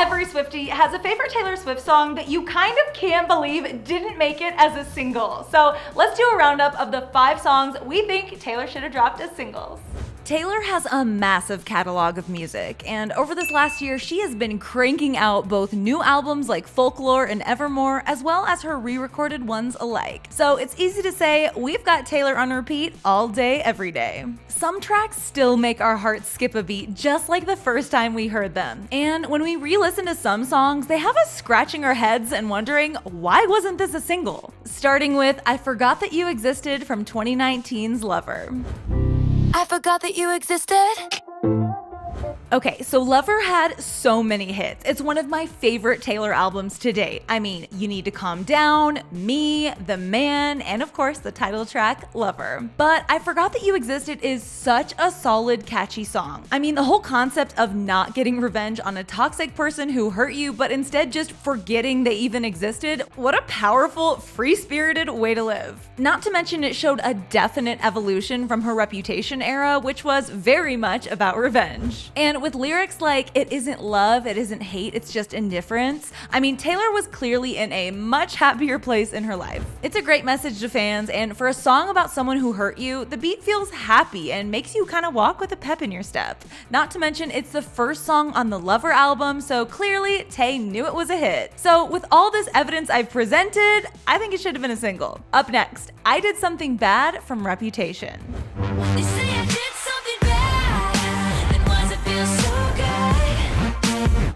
Every Swiftie has a favorite Taylor Swift song that you kind of can't believe didn't make it as a single. So let's do a roundup of the 5 songs we think Taylor should have dropped as singles. Taylor has a massive catalog of music, and over this last year, she has been cranking out both new albums like Folklore and Evermore, as well as her re-recorded ones alike. So it's easy to say we've got Taylor on repeat all day, every day. Some tracks still make our hearts skip a beat, just like the first time we heard them. And when we re-listen to some songs, they have us scratching our heads and wondering, why wasn't this a single? Starting with I Forgot That You Existed from 2019's Lover. I forgot that you existed. Okay, so Lover had so many hits. It's one of my favorite Taylor albums to date. I mean, You Need to Calm Down, Me, The Man, and of course the title track, Lover. But I Forgot That You Existed is such a solid, catchy song. I mean, the whole concept of not getting revenge on a toxic person who hurt you, but instead just forgetting they even existed, what a powerful, free-spirited way to live. Not to mention it showed a definite evolution from her Reputation era, which was very much about revenge. And with lyrics like, it isn't love, it isn't hate, it's just indifference, I mean, Taylor was clearly in a much happier place in her life. It's a great message to fans, and for a song about someone who hurt you, the beat feels happy and makes you kind of walk with a pep in your step. Not to mention, it's the first song on the Lover album, so clearly Tay knew it was a hit. So with all this evidence I've presented, I think it should have been a single. Up next, I Did Something Bad from Reputation. They say I did something bad, and why's it feel so good?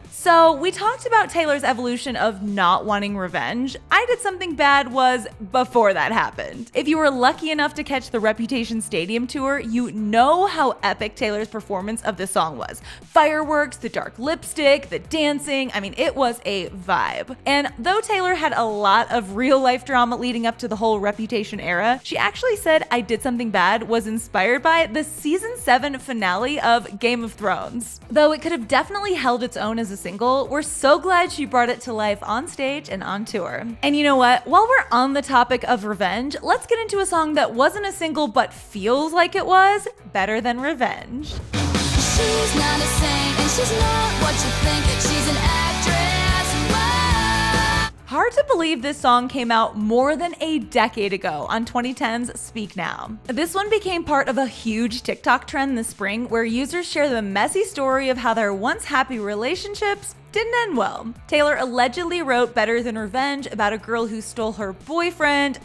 So we talked about Taylor's evolution of not wanting revenge. I Did Something Bad was before that happened. If you were lucky enough to catch the Reputation Stadium tour, you know how epic Taylor's performance of this song was. Fireworks, the dark lipstick, the dancing, I mean, it was a vibe. And though Taylor had a lot of real life drama leading up to the whole Reputation era, she actually said I Did Something Bad was inspired by the season 7 finale of Game of Thrones. Though it could have definitely held its own as a single, we're so glad she brought it to life on stage and on tour. And you know what? While we're on the topic of revenge, let's get into a song that wasn't a single but feels like it was, Better Than Revenge. She's not a saint, and she's not what you think. She's an actress. Whoa. Hard to believe this song came out more than a decade ago on 2010's Speak Now. This one became part of a huge TikTok trend this spring where users share the messy story of how their once happy relationships didn't end well. Taylor allegedly wrote Better Than Revenge about a girl who stole her boyfriend,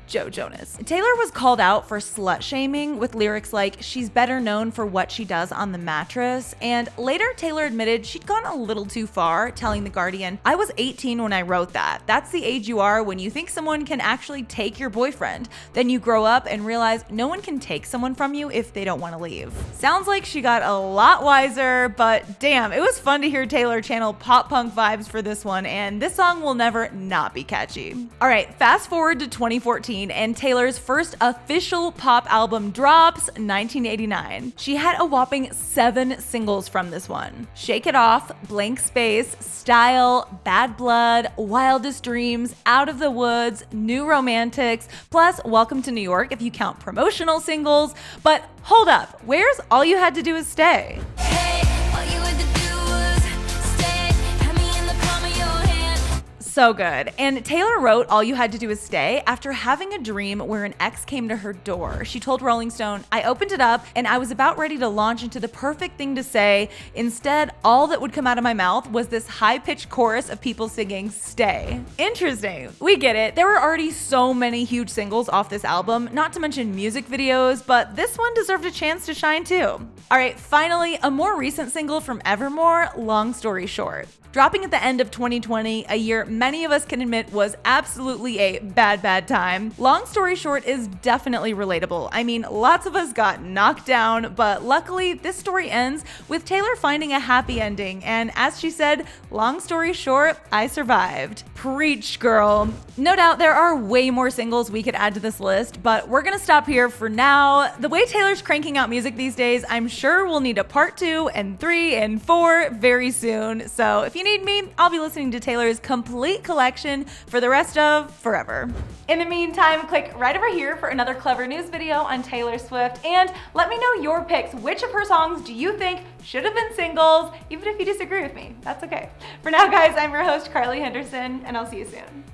Joe Jonas. Taylor was called out for slut shaming with lyrics like, she's better known for what she does on the mattress, and later Taylor admitted she'd gone a little too far, telling The Guardian, I was 18 when I wrote that. That's the age you are when you think someone can actually take your boyfriend. Then you grow up and realize no one can take someone from you if they don't want to leave. Sounds like she got a lot wiser, but damn, it was fun to hear Taylor channel pop punk vibes for this one, and this song will never not be catchy. All right, fast forward to 2014 and Taylor's first official pop album drops, 1989. She had a whopping 7 singles from this one. Shake It Off, Blank Space, Style, Bad Blood, Wildest Dreams, Out of the Woods, New Romantics, plus Welcome to New York if you count promotional singles. But hold up, where's All You Had to Do Is Stay? So good. And Taylor wrote All You Had to Do Is Stay after having a dream where an ex came to her door. She told Rolling Stone, I opened it up and I was about ready to launch into the perfect thing to say. Instead, all that would come out of my mouth was this high-pitched chorus of people singing stay. Interesting. We get it. There were already so many huge singles off this album, not to mention music videos, but this one deserved a chance to shine too. All right, finally, a more recent single from Evermore, Long Story Short. Dropping at the end of 2020, a year many of us can admit was absolutely a bad time. Long Story Short is definitely relatable. I mean, lots of us got knocked down, but luckily this story ends with Taylor finding a happy ending. And as she said, long story short, I survived. Preach, girl. No doubt there are way more singles we could add to this list, but we're gonna stop here for now. The way Taylor's cranking out music these days, I'm sure we'll need a part 2 and 3 and 4 very soon. So if you you need me, I'll be listening to Taylor's complete collection for the rest of forever. In the meantime, click right over here for another clever news video on Taylor Swift, and let me know your picks. Which of her songs do you think should have been singles? Even if you disagree with me, that's okay. For now, guys, I'm your host, Carly Henderson, and I'll see you soon.